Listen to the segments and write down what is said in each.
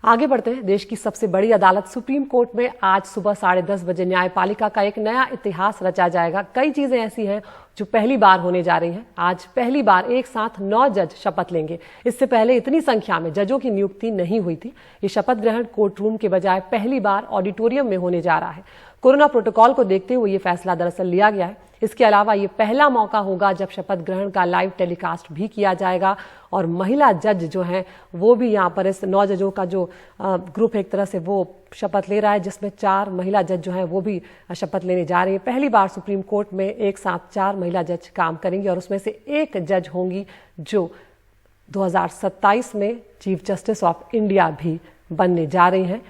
आगे बढ़ते हैं। देश की सबसे बड़ी अदालत सुप्रीम कोर्ट में आज सुबह 10:30 बजे न्यायपालिका का एक नया इतिहास रचा जाएगा। कई चीजें ऐसी हैं जो पहली बार होने जा रही हैं। आज पहली बार एक साथ 9 जज शपथ लेंगे। इससे पहले इतनी संख्या में जजों की नियुक्ति नहीं हुई थी। ये शपथ ग्रहण कोर्ट रूम के बजाय पहली बार ऑडिटोरियम में होने जा रहा है। कोरोना प्रोटोकॉल को देखते हुए ये फैसला दरअसल लिया गया है। इसके अलावा ये पहला मौका होगा जब शपथ ग्रहण का लाइव टेलीकास्ट भी किया जाएगा और महिला जज जो हैं वो भी यहाँ पर इस 9 जजों का जो ग्रुप एक तरह से वो शपथ ले रहा है, जिसमें 4 महिला जज जो हैं वो भी शपथ लेने जा रही हैं। पहली बार सुप्रीम कोर्ट में एक साथ 4 महिला जज काम करेंगी और उसमें से एक जज होंगी जो 2027 में चीफ जस्टिस ऑफ इंडिया भी बनने जा रही हैं,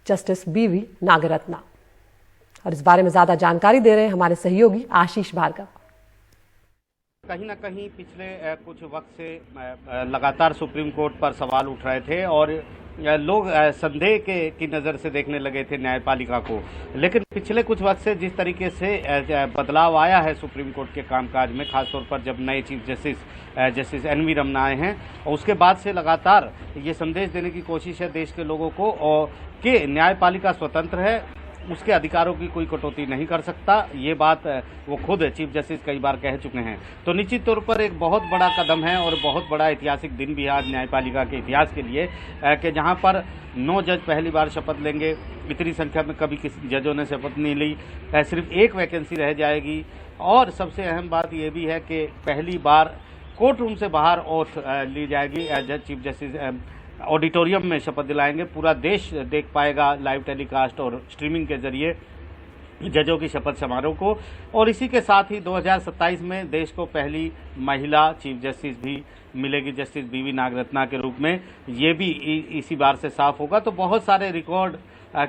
जस्टिस BV नागरत्ना। और इस बारे में ज्यादा जानकारी दे रहे हैं हमारे सहयोगी आशीष भार्गव। कहीं ना कहीं पिछले कुछ वक्त से लगातार सुप्रीम कोर्ट पर सवाल उठ रहे थे और लोग संदेह की नज़र से देखने लगे थे न्यायपालिका को। लेकिन पिछले कुछ वक्त से जिस तरीके से बदलाव आया है सुप्रीम कोर्ट के कामकाज में, खासतौर पर जब नए चीफ जस्टिस NV रमना आए हैं, और उसके बाद से लगातार ये संदेश देने की कोशिश है देश के लोगों को और कि न्यायपालिका स्वतंत्र है, उसके अधिकारों की कोई कटौती नहीं कर सकता। ये बात वो खुद चीफ जस्टिस कई बार कह चुके हैं। तो निश्चित तौर पर एक बहुत बड़ा कदम है और बहुत बड़ा ऐतिहासिक दिन भी है आज न्यायपालिका के इतिहास के लिए कि जहां पर 9 जज पहली बार शपथ लेंगे। इतनी संख्या में कभी किसी जजों ने शपथ नहीं ली। सिर्फ एक वैकेंसी रह जाएगी और सबसे अहम बात यह भी है कि पहली बार कोर्ट रूम से बाहर ओथ ली जाएगी। चीफ जस्टिस ऑडिटोरियम में शपथ दिलाएंगे। पूरा देश देख पाएगा लाइव टेलीकास्ट और स्ट्रीमिंग के जरिए जजों की शपथ समारोह को। और इसी के साथ ही 2027 में देश को पहली महिला चीफ जस्टिस भी मिलेगी, जस्टिस BV नागरत्ना के रूप में। ये भी इसी बार से साफ होगा। तो बहुत सारे रिकॉर्ड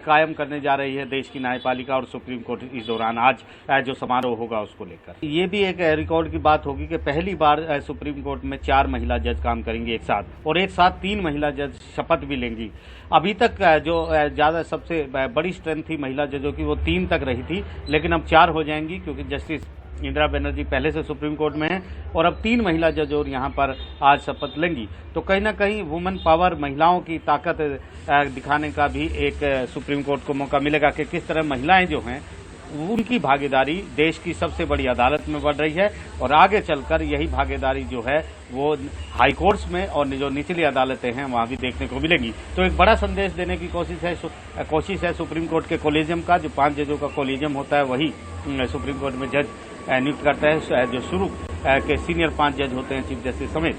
कायम करने जा रही है देश की न्यायपालिका और सुप्रीम कोर्ट इस दौरान आज जो समारोह होगा उसको लेकर। ये भी एक रिकॉर्ड की बात होगी कि पहली बार सुप्रीम कोर्ट में 4 महिला जज काम करेंगी एक साथ और एक साथ 3 महिला जज शपथ भी लेंगी। अभी तक जो ज़्यादा सबसे बड़ी स्ट्रेंथ थी महिला जजों की वो 3 तक रही थी, लेकिन अब 4 हो जाएंगी क्योंकि जस्टिस इंदिरा बनर्जी पहले से सुप्रीम कोर्ट में है और अब 3 महिला जज और यहाँ पर आज शपथ लेंगी। तो कहीं ना कहीं वुमेन पावर, महिलाओं की ताकत दिखाने का भी एक सुप्रीम कोर्ट को मौका मिलेगा कि किस तरह महिलाएं जो हैं उनकी भागीदारी देश की सबसे बड़ी अदालत में बढ़ रही है और आगे चलकर यही भागीदारी जो है वो हाई कोर्ट्स में और जो निचली अदालतें हैं वहां भी देखने को मिलेगी। तो एक बड़ा संदेश देने की कोशिश है सुप्रीम कोर्ट के कोलेजियम का। जो 5 जजों का कोलेजियम होता है वही सुप्रीम कोर्ट में जज नियुक्त करता है। जो शुरू के सीनियर 5 जज होते हैं चीफ जस्टिस समेत।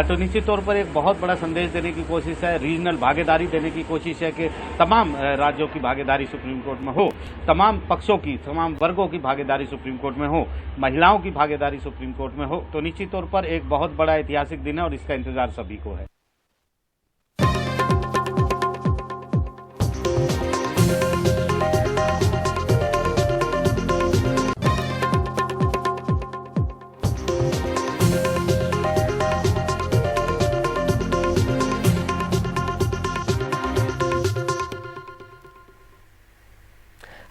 तो निश्चित तौर पर एक बहुत बड़ा संदेश देने की कोशिश है, रीजनल भागीदारी देने की कोशिश है कि तमाम राज्यों की भागीदारी सुप्रीम कोर्ट में हो, तमाम पक्षों की, तमाम वर्गों की भागीदारी सुप्रीम कोर्ट में हो, महिलाओं की भागीदारी सुप्रीम कोर्ट में हो। तो निश्चित तौर पर एक बहुत बड़ा ऐतिहासिक दिन है और इसका इंतजार सभी को है।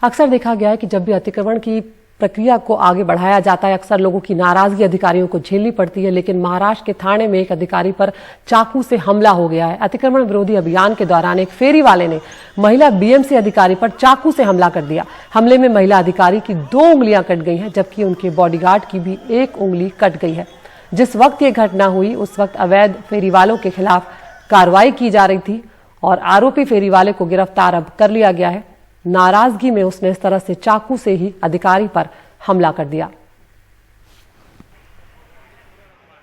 अक्सर देखा गया है कि जब भी अतिक्रमण की प्रक्रिया को आगे बढ़ाया जाता है अक्सर लोगों की नाराजगी अधिकारियों को झेलनी पड़ती है। लेकिन महाराष्ट्र के ठाणे में एक अधिकारी पर चाकू से हमला हो गया है। अतिक्रमण विरोधी अभियान के दौरान एक फेरी वाले ने महिला BMC अधिकारी पर चाकू से हमला कर दिया। हमले में महिला अधिकारी की 2 उंगलियां कट गई हैं, जबकि उनके बॉडीगार्ड की भी 1 उंगली कट गई है। जिस वक्त ये घटना हुई उस वक्त अवैध फेरी वालों के खिलाफ कार्रवाई की जा रही थी और आरोपी फेरी वाले को गिरफ्तार अब कर लिया गया है। नाराजगी में उसने इस तरह से चाकू से ही अधिकारी पर हमला कर दिया।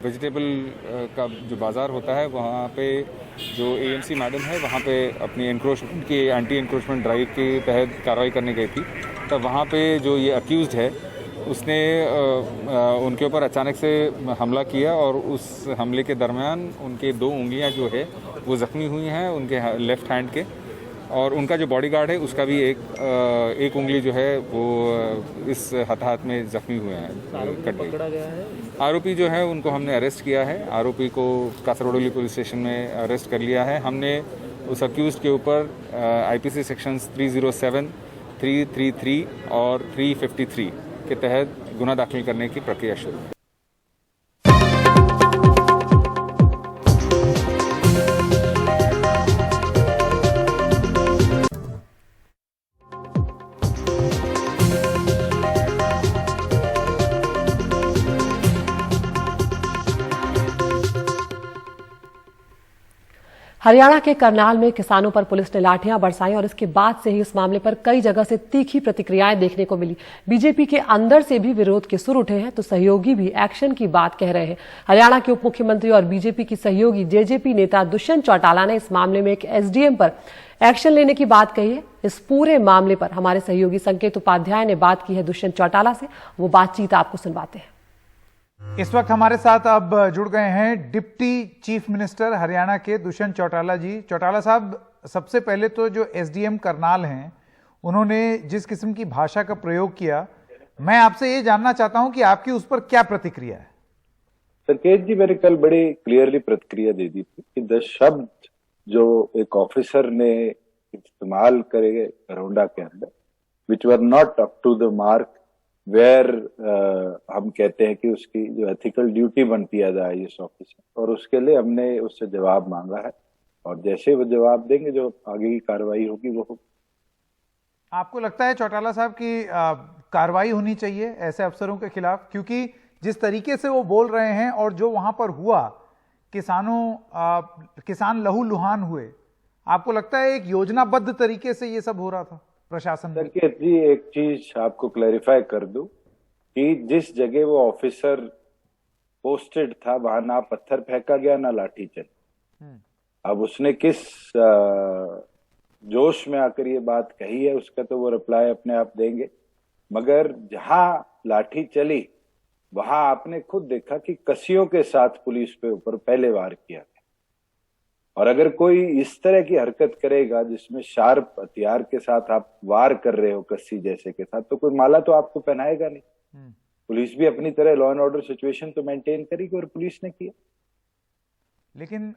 वेजिटेबल का जो बाज़ार होता है वहाँ पे जो AMC मैडम है वहाँ पे अपनी एनक्रोचमेंट की एंटी एनक्रोचमेंट ड्राइव के तहत कार्रवाई करने गई थी। तब वहाँ पे जो ये अक्यूज़ड है उसने उनके ऊपर अचानक से हमला किया और उस हमले के दरमियान उनके 2 उंगलियाँ जो है वो ज़ख्मी हुई हैं उनके लेफ़्ट हैंड के, और उनका जो बॉडीगार्ड है उसका भी एक उंगली जो है वो इस हताहत में जख्मी हुए हैं, कट गई। आरोपी जो है उनको हमने अरेस्ट किया है। आरोपी को कासरगोडली पुलिस स्टेशन में अरेस्ट कर लिया है। हमने उस अक्यूज़ड के ऊपर IPC सेक्शंस 307, 333 और 353 के तहत गुना दाखिल करने की प्रक्रिया शुरू है। हरियाणा के करनाल में किसानों पर पुलिस ने लाठियां बरसाई और इसके बाद से ही इस मामले पर कई जगह से तीखी प्रतिक्रियाएं देखने को मिली। बीजेपी के अंदर से भी विरोध के सुर उठे हैं तो सहयोगी भी एक्शन की बात कह रहे हैं। हरियाणा के उप मुख्यमंत्री और बीजेपी की सहयोगी जेजेपी नेता दुष्यंत चौटाला ने इस मामले में एक एसडीएम पर एक्शन लेने की बात कही है। इस पूरे मामले पर हमारे सहयोगी संकेत उपाध्याय ने बात की है दुष्यंत चौटाला से, वो बातचीत आपको सुनवाते हैं। इस वक्त हमारे साथ अब जुड़ गए हैं डिप्टी चीफ मिनिस्टर हरियाणा के दुष्यंत चौटाला जी। चौटाला साहब, सबसे पहले तो जो एसडीएम करनाल हैं, उन्होंने जिस किस्म की भाषा का प्रयोग किया, मैं आपसे ये जानना चाहता हूं कि आपकी उस पर क्या प्रतिक्रिया है। संकेत जी, मैंने कल बड़ी क्लियरली प्रतिक्रिया दे दी थी कि 10 शब्द जो एक ऑफिसर ने इस्तेमाल करे घरौंडा के अंदर, which were not up to the mark, where हम कहते हैं कि उसकी जो एथिकल ड्यूटी बनती है आईएएस ऑफिसर, और उसके लिए हमने उससे जवाब मांगा है और जैसे वो जवाब देंगे जो आगे की कार्रवाई होगी वो होगी। आपको लगता है चौटाला साहब की कार्रवाई होनी चाहिए ऐसे अफसरों के खिलाफ, क्योंकि जिस तरीके से वो बोल रहे हैं और जो वहां पर हुआ, किसान लहूलुहान हुए, आपको लगता है एक योजनाबद्ध तरीके से ये सब हो रहा था प्रशासन में? संकेत जी, एक चीज आपको क्लैरिफाई कर दूं कि जिस जगह वो ऑफिसर पोस्टेड था वहां ना पत्थर फेंका गया ना लाठी चली। अब उसने किस जोश में आकर ये बात कही है उसका तो वो रिप्लाई अपने आप देंगे, मगर जहां लाठी चली वहां आपने खुद देखा कि कसियों के साथ पुलिस पे ऊपर पहले वार किया गया। और अगर कोई इस तरह की हरकत करेगा जिसमें शार्प हथियार के साथ आप वार कर रहे हो कस्सी जैसे के साथ, तो कोई माला तो आपको पहनाएगा नहीं। पुलिस भी अपनी तरह लॉ एंड ऑर्डर सिचुएशन तो मेंटेन करेगी और पुलिस ने किया। लेकिन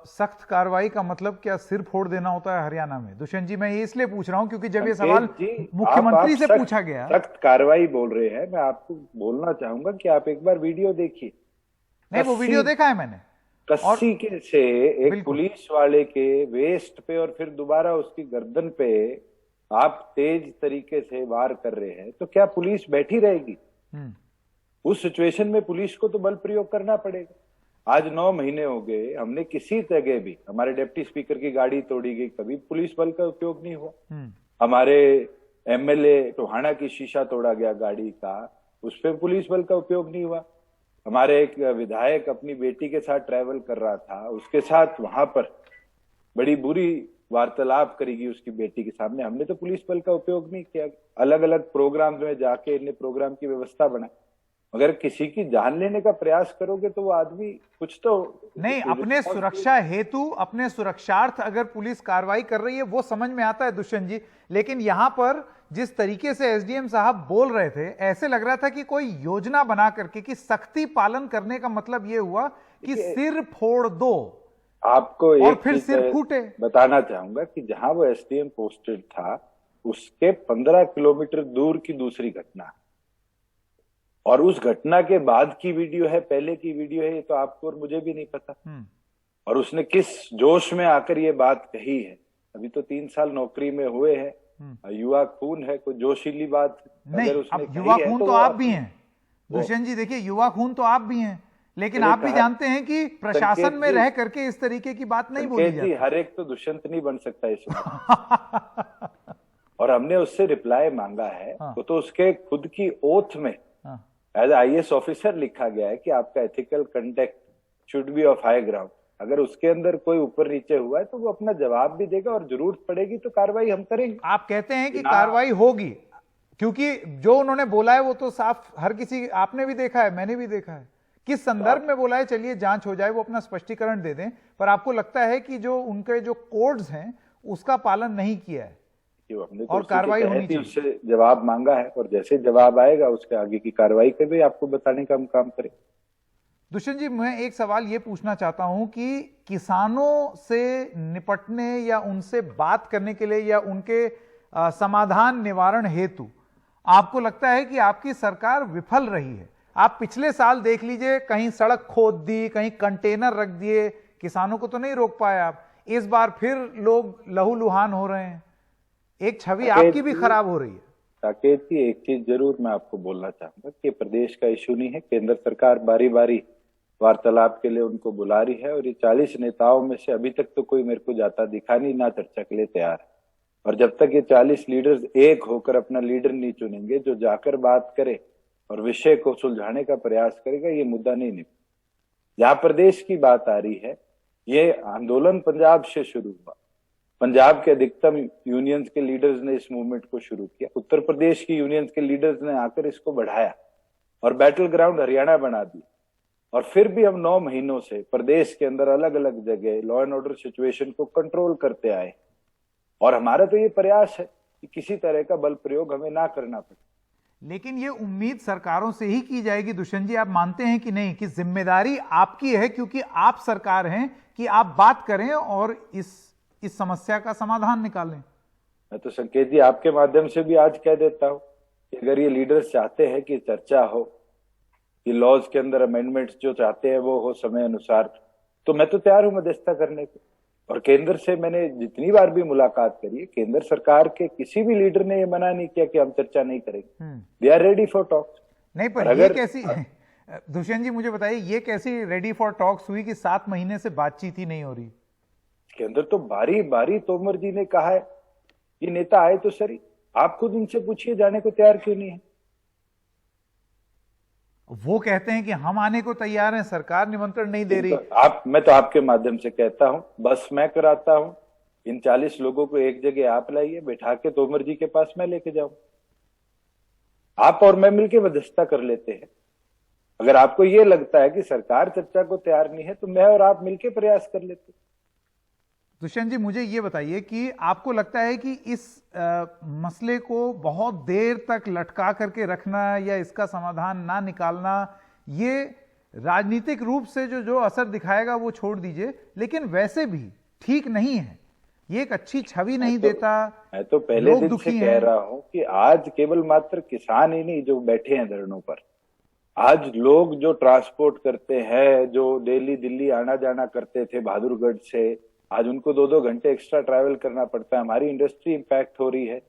सख्त कार्रवाई का मतलब क्या सिर फोड़ देना होता है हरियाणा में? दुष्यंत जी, मैं ये इसलिए पूछ रहा हूं क्योंकि जब ये सवाल मुख्यमंत्री से पूछा गया, सख्त कार्रवाई बोल रहे हैं, मैं आपको बोलना चाहूंगा कि आप एक बार वीडियो देखिए। नहीं, वो वीडियो देखा है मैंने। कस्सी के से एक पुलिस वाले के वेस्ट पे और फिर दोबारा उसकी गर्दन पे आप तेज तरीके से वार कर रहे हैं, तो क्या पुलिस बैठी रहेगी? उस सिचुएशन में पुलिस को तो बल प्रयोग करना पड़ेगा। आज 9 महीने हो गए, हमने किसी जगह भी, हमारे डिप्टी स्पीकर की गाड़ी तोड़ी गई, कभी पुलिस बल का उपयोग नहीं हुआ। हमारे एमएलए टोहाना की शीशा तोड़ा गया गाड़ी का, उस पर पुलिस बल का उपयोग नहीं हुआ। हमारे एक विधायक अपनी बेटी के साथ ट्रैवल कर रहा था, उसके साथ वहां पर बड़ी बुरी वार्तालाप करेगी उसकी बेटी के सामने, हमने तो पुलिस बल का उपयोग नहीं किया। अलग अलग प्रोग्राम में जाके इन्हें प्रोग्राम की व्यवस्था बनाई। अगर किसी की जान लेने का प्रयास करोगे तो वो आदमी कुछ तो नहीं, अपने सुरक्षा हेतु, अपने सुरक्षार्थ अगर पुलिस कार्रवाई कर रही है वो समझ में आता है दुष्यंत जी, लेकिन यहां पर जिस तरीके से एसडीएम साहब बोल रहे थे, ऐसे लग रहा था कि कोई योजना बना करके कि सख्ती पालन करने का मतलब ये हुआ कि सिर फोड़ दो। आपको और एक फिर सिर फूटे। बताना चाहूंगा कि जहां वो एसडीएम पोस्टेड था उसके 15 किलोमीटर दूर की दूसरी घटना, और उस घटना के बाद की वीडियो है, पहले की वीडियो है, ये तो आपको और मुझे भी नहीं पता। और उसने किस जोश में आकर ये बात कही है। अभी तो 3 साल नौकरी में हुए हैं, युवा खून है, कोई जोशीली बात नहीं। अब युवा खून तो आप भी हैं दुष्यंत जी, देखिए युवा खून तो आप भी हैं, लेकिन आप भी जानते हैं कि प्रशासन में रह करके इस तरीके की बात नहीं बोली जाती। हर एक तो दुष्यंत नहीं बन सकता इसमें। और हमने उससे रिप्लाई मांगा है, तो उसके खुद की ओथ में एज आईएएस ऑफिसर लिखा गया है कि आपका ethical conduct should be of high ground. अगर उसके अंदर कोई ऊपर नीचे हुआ है तो वो अपना जवाब भी देगा और जरूरत पड़ेगी तो कार्रवाई हम करेंगे। आप कहते हैं कि कार्रवाई होगी, क्योंकि जो उन्होंने बोला है वो तो साफ हर किसी, आपने भी देखा है, मैंने भी देखा है। किस संदर्भ में बोला है, चलिए जांच हो जाए, वो अपना स्पष्टीकरण दे दें, पर आपको लगता है कि जो उनके जो कोड्स हैं उसका पालन नहीं किया है और कार्रवाई होनी चाहिए। उससे जवाब मांगा है और जैसे जवाब आएगा उसके आगे की कार्रवाई के भी आपको बताने का हम काम करें। दुष्यंत जी, मैं एक सवाल ये पूछना चाहता हूं कि किसानों से निपटने या उनसे बात करने के लिए या उनके समाधान निवारण हेतु आपको लगता है कि आपकी सरकार विफल रही है? आप पिछले साल देख लीजिए, कहीं सड़क खोद दी, कहीं कंटेनर रख दिए, किसानों को तो नहीं रोक पाए आप। इस बार फिर लोग लहूलुहान हो रहे हैं, एक छवि आपकी भी खराब हो रही है। साकेत जी, एक चीज जरूर मैं आपको बोलना चाहूंगा कि प्रदेश का इशू नहीं है। केंद्र सरकार बारी बारी वार्तालाप के लिए उनको बुला रही है। और ये 40 नेताओं में से अभी तक तो कोई मेरे को जाता दिखा नहीं, ना चर्चा के लिए तैयार है। और जब तक ये 40 लीडर्स एक होकर अपना लीडर नहीं चुनेंगे जो जाकर बात करे और विषय को सुलझाने का प्रयास करेगा, ये मुद्दा नहीं निपटेगा। जहां प्रदेश की बात आ रही है, ये आंदोलन पंजाब से शुरू हुआ। पंजाब के अधिकतम यूनियंस के लीडर्स ने इस मूवमेंट को शुरू किया। उत्तर प्रदेश की यूनियंस के लीडर्स ने आकर इसको बढ़ाया और बैटल ग्राउंड हरियाणा बना दिया। और फिर भी हम 9 महीनों से प्रदेश के अंदर अलग अलग जगह लॉ एंड ऑर्डर सिचुएशन को कंट्रोल करते आए। और हमारा तो ये प्रयास है कि किसी तरह का बल प्रयोग हमें ना करना पड़े। लेकिन ये उम्मीद सरकारों से ही की जाएगी दुष्यंत जी, आप मानते हैं कि नहीं कि जिम्मेदारी आपकी है, क्योंकि आप सरकार हैं, कि आप बात करें और इस समस्या का समाधान निकालें? मैं तो संकेत जी आपके माध्यम से भी आज कह देता हूं कि अगर ये लीडर्स चाहते हैं कि चर्चा हो, कि लॉज के अंदर अमेंडमेंट्स जो चाहते हैं वो हो समय अनुसार, तो मैं तो तैयार हूं मध्यस्थता करने को। और केंद्र से मैंने जितनी बार भी मुलाकात करी है, केंद्र सरकार के किसी भी लीडर ने ये मना नहीं किया कि हम चर्चा नहीं करेंगे। They are ready for talks. नहीं, पर ये कैसी दुष्यंत जी मुझे बताइए, ये कैसी रेडी फॉर टॉक्स हुई कि 7 महीने से बातचीत ही नहीं हो रही? इसके अंदर तो बारी बारी तोमर जी ने कहा है ये नेता आए तो सही, आप खुद उनसे पूछिए जाने को तैयार क्यों नहीं है। वो कहते हैं कि हम आने को तैयार हैं, सरकार निमंत्रण नहीं दे रही। मैं तो आपके माध्यम से कहता हूं, बस मैं कराता हूं, इन 40 लोगों को एक जगह आप लाइए, बैठा के तोमर जी के पास मैं लेके जाऊं, आप और मैं मिलकर मध्यस्थता कर लेते हैं। अगर आपको ये लगता है कि सरकार चर्चा को तैयार नहीं है, तो मैं और आप मिलकर प्रयास कर लेते। दुष्यंत जी मुझे ये बताइए कि आपको लगता है कि इस मसले को बहुत देर तक लटका करके रखना या इसका समाधान ना निकालना, ये राजनीतिक रूप से जो असर दिखाएगा वो छोड़ दीजिए, लेकिन वैसे भी ठीक नहीं है, ये एक अच्छी छवि नहीं देता। मैं तो पहले दिन से कह रहा हूं कि आज केवल मात्र किसान ही नहीं जो बैठे हैं धरनों पर, आज लोग जो ट्रांसपोर्ट करते हैं, जो डेली दिल्ली आना जाना करते थे बहादुरगढ़ से, आज उनको 2-2 घंटे एक्स्ट्रा ट्रैवल करना पड़ता है। हमारी इंडस्ट्री इंपैक्ट हो रही है,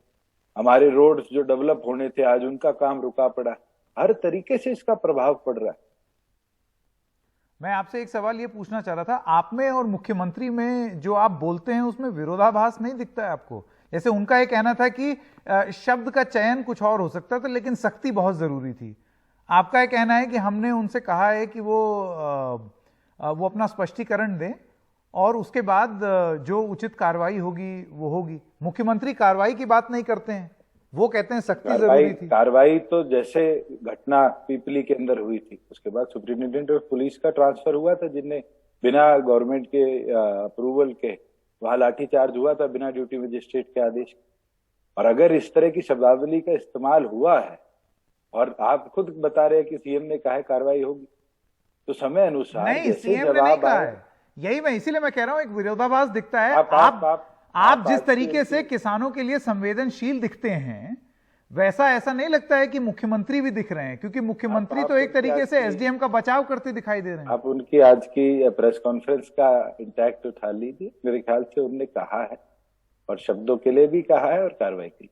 हमारे रोड्स जो डेवलप होने थे आज उनका काम रुका पड़ा। हर तरीके से इसका प्रभाव पड़ रहा है। मैं आपसे एक सवाल ये पूछना चाह रहा था, आप में और मुख्यमंत्री में जो आप बोलते हैं उसमें विरोधाभास नहीं दिखता है आपको? जैसे उनका ये कहना था कि शब्द का चयन कुछ और हो सकता था लेकिन सख्ती बहुत जरूरी थी। आपका ये कहना है कि हमने उनसे कहा है कि वो अपना स्पष्टीकरण दें और उसके बाद जो उचित कार्रवाई होगी वो होगी। मुख्यमंत्री कार्रवाई की बात नहीं करते हैं, वो कहते हैं सख्ती जरूरी थी। कार्रवाई तो जैसे घटना पीपली के अंदर हुई थी, उसके बाद सुप्रिंटेंडेंट ऑफ पुलिस का ट्रांसफर हुआ था, जिनने बिना गवर्नमेंट के अप्रूवल के वहां लाठीचार्ज हुआ था बिना ड्यूटी मजिस्ट्रेट के आदेश। और अगर इस तरह की शब्दावली का इस्तेमाल हुआ है और आप खुद बता रहे हैं कि सीएम ने कहा है कार्रवाई होगी, तो समय अनुसार नहीं, सीएम ने नहीं कहा है, यही मैं इसीलिए मैं कह रहा हूं एक विरोधाभास दिखता है। आप जिस तरीके से किसानों के लिए संवेदनशील दिखते हैं वैसा ऐसा नहीं लगता है कि मुख्यमंत्री भी दिख रहे हैं, क्योंकि मुख्यमंत्री तो एक तरीके से एसडीएम का बचाव करते दिखाई दे रहे हैं। आप उनकी आज की प्रेस कॉन्फ्रेंस का इंटैक्ट उठा लीजिए, मेरे ख्याल से उन्होंने कहा है और शब्दों के लिए भी कहा है और कार्रवाई की।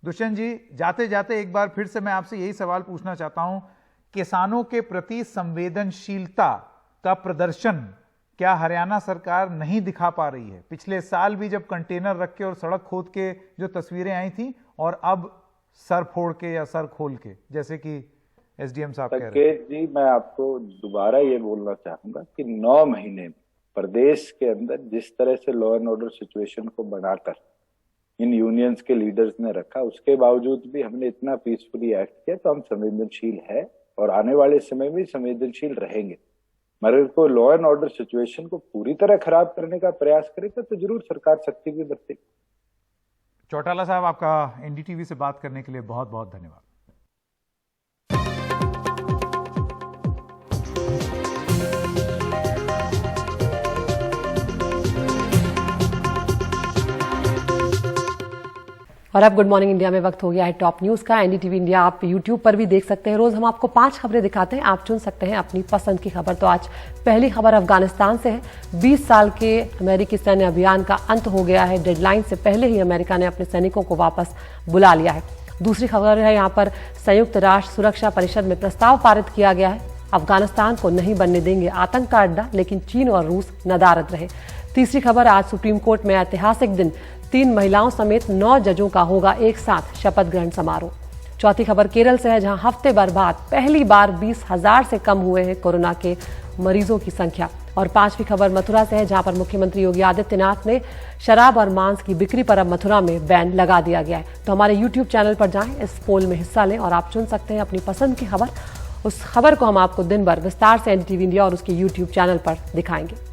दुष्यंत जी जाते जाते एक बार फिर से मैं आपसे यही सवाल पूछना चाहता हूं, किसानों के प्रति संवेदनशीलता का प्रदर्शन क्या हरियाणा सरकार नहीं दिखा पा रही है? पिछले साल भी जब कंटेनर रख के और सड़क खोद के जो तस्वीरें आई थी, और अब सर फोड़ के या सर खोल के, जैसे कि एसडीएम साहब कह रहे हैं। जी मैं आपको दोबारा ये बोलना चाहूंगा कि 9 महीने प्रदेश के अंदर जिस तरह से लॉ एंड ऑर्डर सिचुएशन को बनाकर इन यूनियंस के लीडर्स ने रखा, उसके बावजूद भी हमने इतना पीसफुली एक्ट किया, तो हम संवेदनशील है और आने वाले समय में संवेदनशील रहेंगे। मगर को लॉ एंड ऑर्डर सिचुएशन को पूरी तरह खराब करने का प्रयास करेगा तो जरूर सरकार सख्ती भी बरतेगी। चौटाला साहब, आपका एनडीटीवी से बात करने के लिए बहुत बहुत धन्यवाद। और अब गुड मॉर्निंग इंडिया में वक्त हो गया है टॉप न्यूज का। एनडीटीवी इंडिया आप यूट्यूब पर भी देख सकते हैं। रोज हम आपको 5 खबरें दिखाते हैं, आप चुन सकते हैं अपनी पसंद की खबर। तो आज पहली खबर अफगानिस्तान से है। 20 साल के अमेरिकी सैन्य अभियान का अंत हो गया है। डेडलाइन से पहले ही अमेरिका ने अपने सैनिकों को वापस बुला लिया है। दूसरी खबर है यहाँ पर संयुक्त राष्ट्र सुरक्षा परिषद में प्रस्ताव पारित किया गया है। अफगानिस्तान को नहीं बनने देंगे आतंक का अड्डा, लेकिन चीन और रूस नदारद रहे। तीसरी खबर, आज सुप्रीम कोर्ट में ऐतिहासिक दिन, 3 महिलाओं समेत 9 जजों का होगा एक साथ शपथ ग्रहण समारोह। चौथी खबर केरल से है, जहां हफ्ते भर बाद पहली बार 20,000 से कम हुए हैं कोरोना के मरीजों की संख्या। और पांचवी खबर मथुरा से है, जहां पर मुख्यमंत्री योगी आदित्यनाथ ने शराब और मांस की बिक्री पर अब मथुरा में बैन लगा दिया गया है। तो हमारे YouTube चैनल पर जाएं, इस पोल में हिस्सा लें और आप चुन सकते हैं अपनी पसंद की खबर। उस खबर को हम आपको दिन भर विस्तार से NDTV इंडिया और उसके YouTube चैनल पर दिखाएंगे।